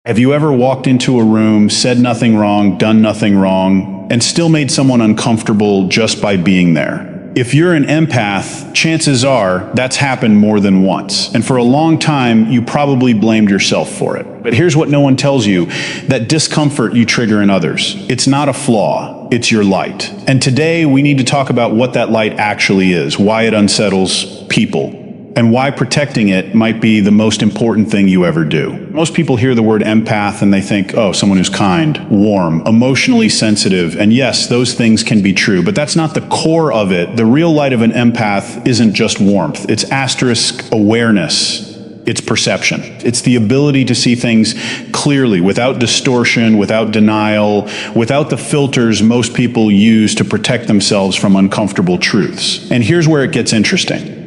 Have you ever walked into a room, said nothing wrong, done nothing wrong, and still made someone uncomfortable just by being there? If you're an empath, chances are that's happened more than once. And for a long time, you probably blamed yourself for it. But here's what no one tells you: that discomfort you trigger in others, it's not a flaw, it's your light. And today we need to talk about what that light actually is, why it unsettles people, and why protecting it might be the most important thing you ever do. Most people hear the word empath and they think, oh, someone who's kind, warm, emotionally sensitive, and yes, those things can be true, but that's not the core of it. The real light of an empath isn't just warmth, it's asterisk awareness. It's perception. It's the ability to see things clearly, without distortion, without denial, without the filters most people use to protect themselves from uncomfortable truths. And here's where it gets interesting.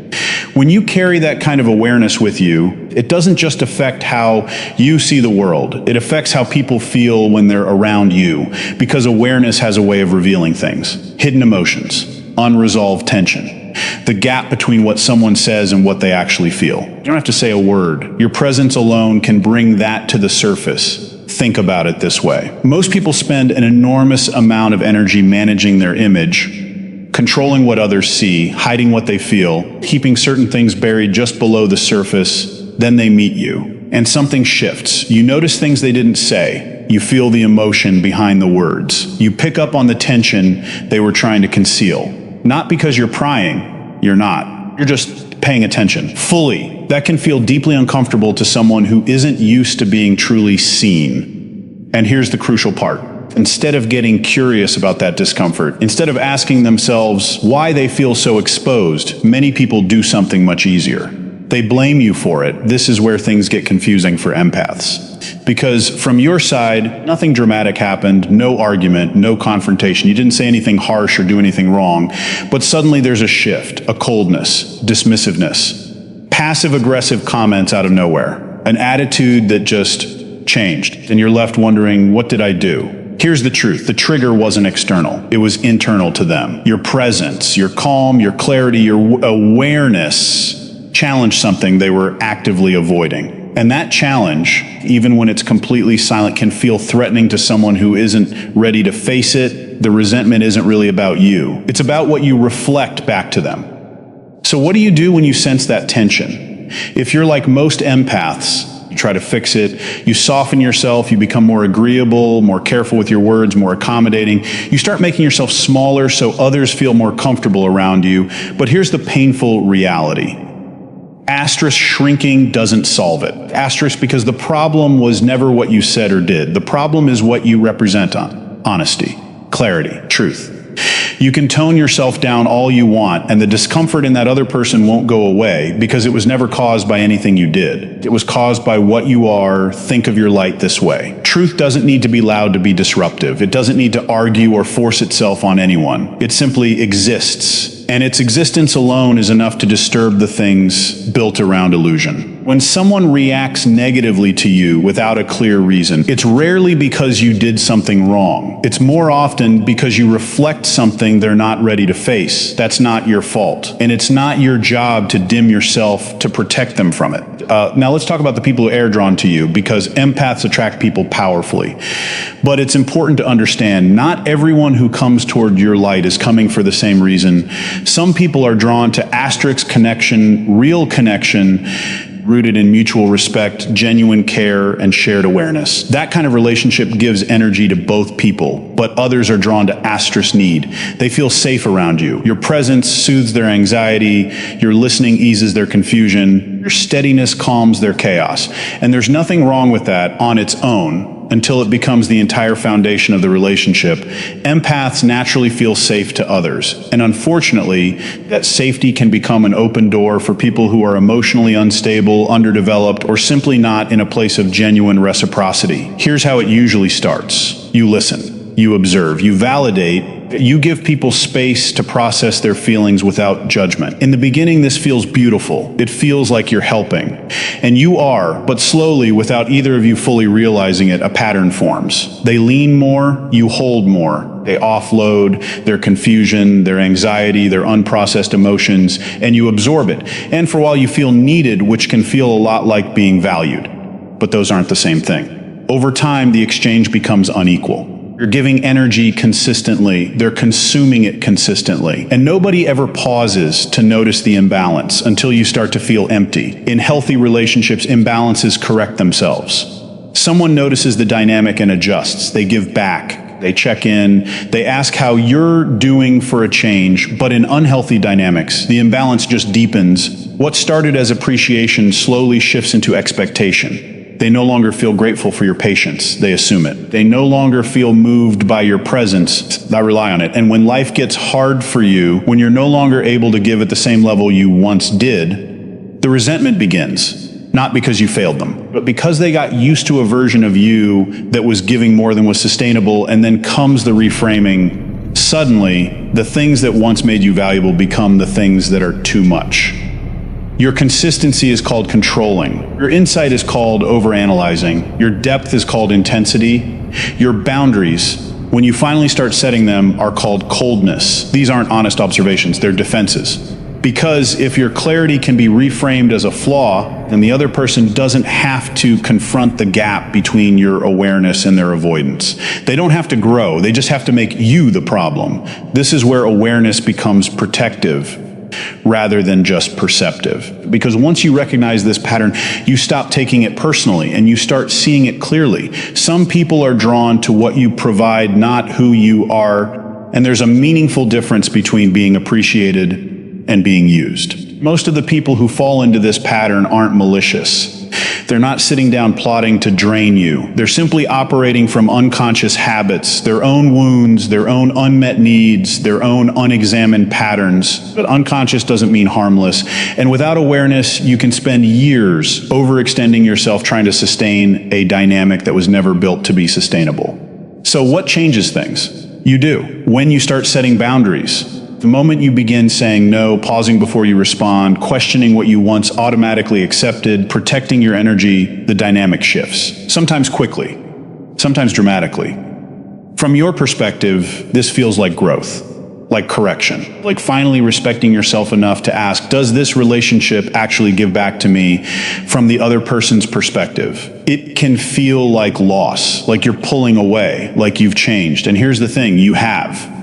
When you carry that kind of awareness with you, it doesn't just affect how you see the world. It affects how people feel when they're around you, because awareness has a way of revealing things. Hidden emotions, unresolved tension, the gap between what someone says and what they actually feel. You don't have to say a word. Your presence alone can bring that to the surface. Think about it this way. Most people spend an enormous amount of energy managing their image, controlling what others see, hiding what they feel, keeping certain things buried just below the surface. Then they meet you, and something shifts. You notice things they didn't say. You feel the emotion behind the words. You pick up on the tension they were trying to conceal. Not because you're prying. You're not. You're just paying attention fully. That can feel deeply uncomfortable to someone who isn't used to being truly seen. And here's the crucial part. Instead of getting curious about that discomfort, instead of asking themselves why they feel so exposed, many people do something much easier. They blame you for it. This is where things get confusing for empaths. Because from your side, nothing dramatic happened, no argument, no confrontation. You didn't say anything harsh or do anything wrong. But suddenly there's a shift, a coldness, dismissiveness, passive-aggressive comments out of nowhere, an attitude that just changed. And you're left wondering, what did I do? Here's the truth. The trigger wasn't external. It was internal to them. Your presence, your calm, your clarity, your awareness challenged something they were actively avoiding. And that challenge, even when it's completely silent, can feel threatening to someone who isn't ready to face it. The resentment isn't really about you. It's about what you reflect back to them. So what do you do when you sense that tension? If you're like most empaths, you try to fix it, you soften yourself, you become more agreeable, more careful with your words, more accommodating. You start making yourself smaller so others feel more comfortable around you. But here's the painful reality. Asterisk shrinking doesn't solve it. Asterisk because the problem was never what you said or did. The problem is what you represent on honesty, clarity, truth. You can tone yourself down all you want, and the discomfort in that other person won't go away because it was never caused by anything you did. It was caused by what you are. Think of your light this way. Truth doesn't need to be loud to be disruptive. It doesn't need to argue or force itself on anyone. It simply exists. And its existence alone is enough to disturb the things built around illusion. When someone reacts negatively to you without a clear reason, it's rarely because you did something wrong. It's more often because you reflect something they're not ready to face. That's not your fault. And it's not your job to dim yourself to protect them from it. Now let's talk about the people who air drawn to you, because empaths attract people powerfully. But it's important to understand, not everyone who comes toward your light is coming for the same reason. Some people are drawn to asterisk connection, real connection, rooted in mutual respect, genuine care, and shared awareness. That kind of relationship gives energy to both people, but others are drawn to asterisk need. They feel safe around you. Your presence soothes their anxiety, your listening eases their confusion, your steadiness calms their chaos. And there's nothing wrong with that on its own, until it becomes the entire foundation of the relationship. Empaths naturally feel safe to others. And unfortunately, that safety can become an open door for people who are emotionally unstable, underdeveloped, or simply not in a place of genuine reciprocity. Here's how it usually starts. You listen, you observe, you validate, you give people space to process their feelings without judgment. In the beginning, this feels beautiful. It feels like you're helping. And you are, but slowly, without either of you fully realizing it, a pattern forms. They lean more, you hold more. They offload their confusion, their anxiety, their unprocessed emotions, and you absorb it. And for a while, you feel needed, which can feel a lot like being valued. But those aren't the same thing. Over time, the exchange becomes unequal. You're giving energy consistently, they're consuming it consistently. And nobody ever pauses to notice the imbalance until you start to feel empty. In healthy relationships, imbalances correct themselves. Someone notices the dynamic and adjusts. They give back, they check in, they ask how you're doing for a change, but in unhealthy dynamics, the imbalance just deepens. What started as appreciation slowly shifts into expectation. They no longer feel grateful for your patience, they assume it. They no longer feel moved by your presence, they rely on it. And when life gets hard for you, when you're no longer able to give at the same level you once did, the resentment begins. Not because you failed them, but because they got used to a version of you that was giving more than was sustainable, and then comes the reframing. Suddenly, the things that once made you valuable become the things that are too much. Your consistency is called controlling. Your insight is called overanalyzing. Your depth is called intensity. Your boundaries, when you finally start setting them, are called coldness. These aren't honest observations, they're defenses. Because if your clarity can be reframed as a flaw, then the other person doesn't have to confront the gap between your awareness and their avoidance. They don't have to grow, they just have to make you the problem. This is where awareness becomes protective rather than just perceptive. Because once you recognize this pattern, you stop taking it personally and you start seeing it clearly. Some people are drawn to what you provide, not who you are, and there's a meaningful difference between being appreciated and being used. Most of the people who fall into this pattern aren't malicious. They're not sitting down plotting to drain you. They're simply operating from unconscious habits, their own wounds, their own unmet needs, their own unexamined patterns. But unconscious doesn't mean harmless. And without awareness, you can spend years overextending yourself trying to sustain a dynamic that was never built to be sustainable. So what changes things? You do. When you start setting boundaries. The moment you begin saying no, pausing before you respond, questioning what you once automatically accepted, protecting your energy, the dynamic shifts. Sometimes quickly, sometimes dramatically. From your perspective, this feels like growth, like correction, like finally respecting yourself enough to ask, does this relationship actually give back to me from the other person's perspective? It can feel like loss, like you're pulling away, like you've changed. And here's the thing, you have.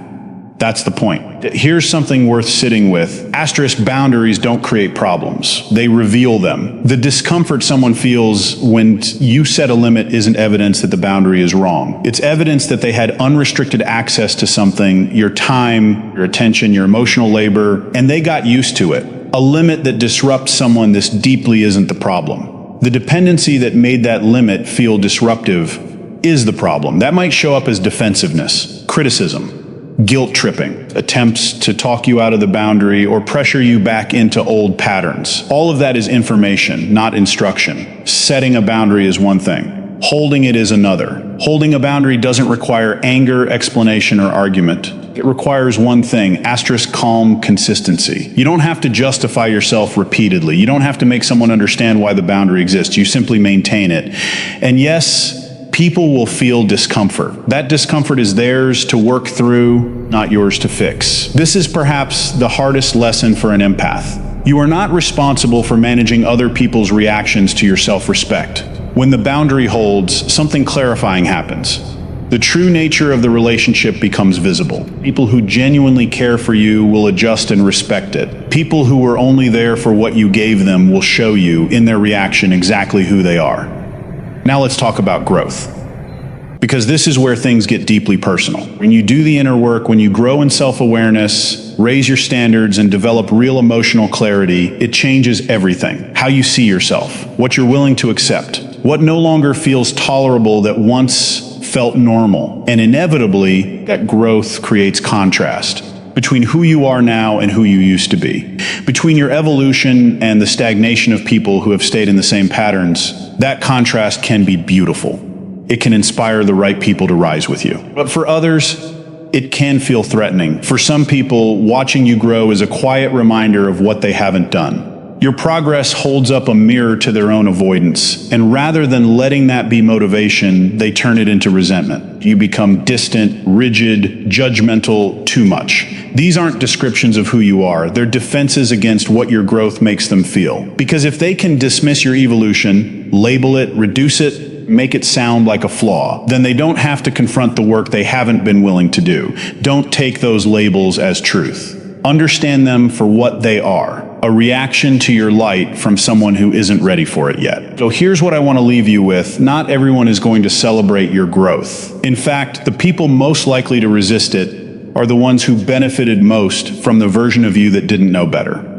That's the point. Here's something worth sitting with. Asterisk boundaries don't create problems. They reveal them. The discomfort someone feels when you set a limit isn't evidence that the boundary is wrong. It's evidence that they had unrestricted access to something, your time, your attention, your emotional labor, and they got used to it. A limit that disrupts someone this deeply isn't the problem. The dependency that made that limit feel disruptive is the problem. That might show up as defensiveness, criticism, guilt tripping, attempts to talk you out of the boundary or pressure you back into old patterns. All of that is information, not instruction. Setting a boundary is one thing. Holding it is another. Holding a boundary doesn't require anger, explanation, or argument. It requires one thing, asterisk calm consistency. You don't have to justify yourself repeatedly. You don't have to make someone understand why the boundary exists. You simply maintain it. And yes, people will feel discomfort. That discomfort is theirs to work through, not yours to fix. This is perhaps the hardest lesson for an empath. You are not responsible for managing other people's reactions to your self-respect. When the boundary holds, something clarifying happens. The true nature of the relationship becomes visible. People who genuinely care for you will adjust and respect it. People who were only there for what you gave them will show you, in their reaction, exactly who they are. Now let's talk about growth. Because this is where things get deeply personal. When you do the inner work, when you grow in self-awareness, raise your standards, and develop real emotional clarity, it changes everything. How you see yourself, what you're willing to accept, what no longer feels tolerable that once felt normal. And inevitably, that growth creates contrast between who you are now and who you used to be. Between your evolution and the stagnation of people who have stayed in the same patterns, that contrast can be beautiful. It can inspire the right people to rise with you. But for others, it can feel threatening. For some people, watching you grow is a quiet reminder of what they haven't done. Your progress holds up a mirror to their own avoidance, and rather than letting that be motivation, they turn it into resentment. You become distant, rigid, judgmental, too much. These aren't descriptions of who you are. They're defenses against what your growth makes them feel. Because if they can dismiss your evolution, label it, reduce it, make it sound like a flaw. Then they don't have to confront the work they haven't been willing to do. Don't take those labels as truth. Understand them for what they are, a reaction to your light from someone who isn't ready for it yet. So here's what I want to leave you with. Not everyone is going to celebrate your growth. In fact, the people most likely to resist it are the ones who benefited most from the version of you that didn't know better.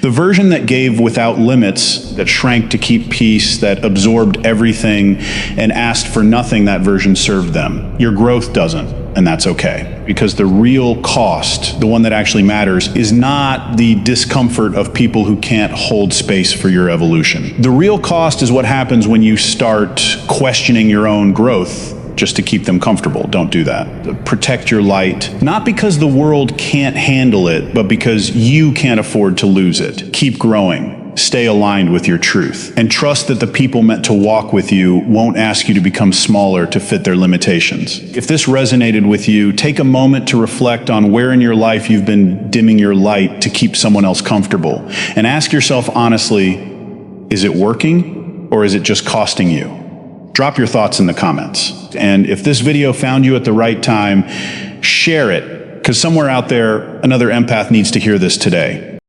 The version that gave without limits, that shrank to keep peace, that absorbed everything and asked for nothing, that version served them. Your growth doesn't, and that's okay. Because the real cost, the one that actually matters, is not the discomfort of people who can't hold space for your evolution. The real cost is what happens when you start questioning your own growth just to keep them comfortable. Don't do that. Protect your light, not because the world can't handle it, but because you can't afford to lose it. Keep growing. Stay aligned with your truth. And trust that the people meant to walk with you won't ask you to become smaller to fit their limitations. If this resonated with you, take a moment to reflect on where in your life you've been dimming your light to keep someone else comfortable. And ask yourself honestly, is it working or is it just costing you? Drop your thoughts in the comments. And if this video found you at the right time, share it, because somewhere out there, another empath needs to hear this today.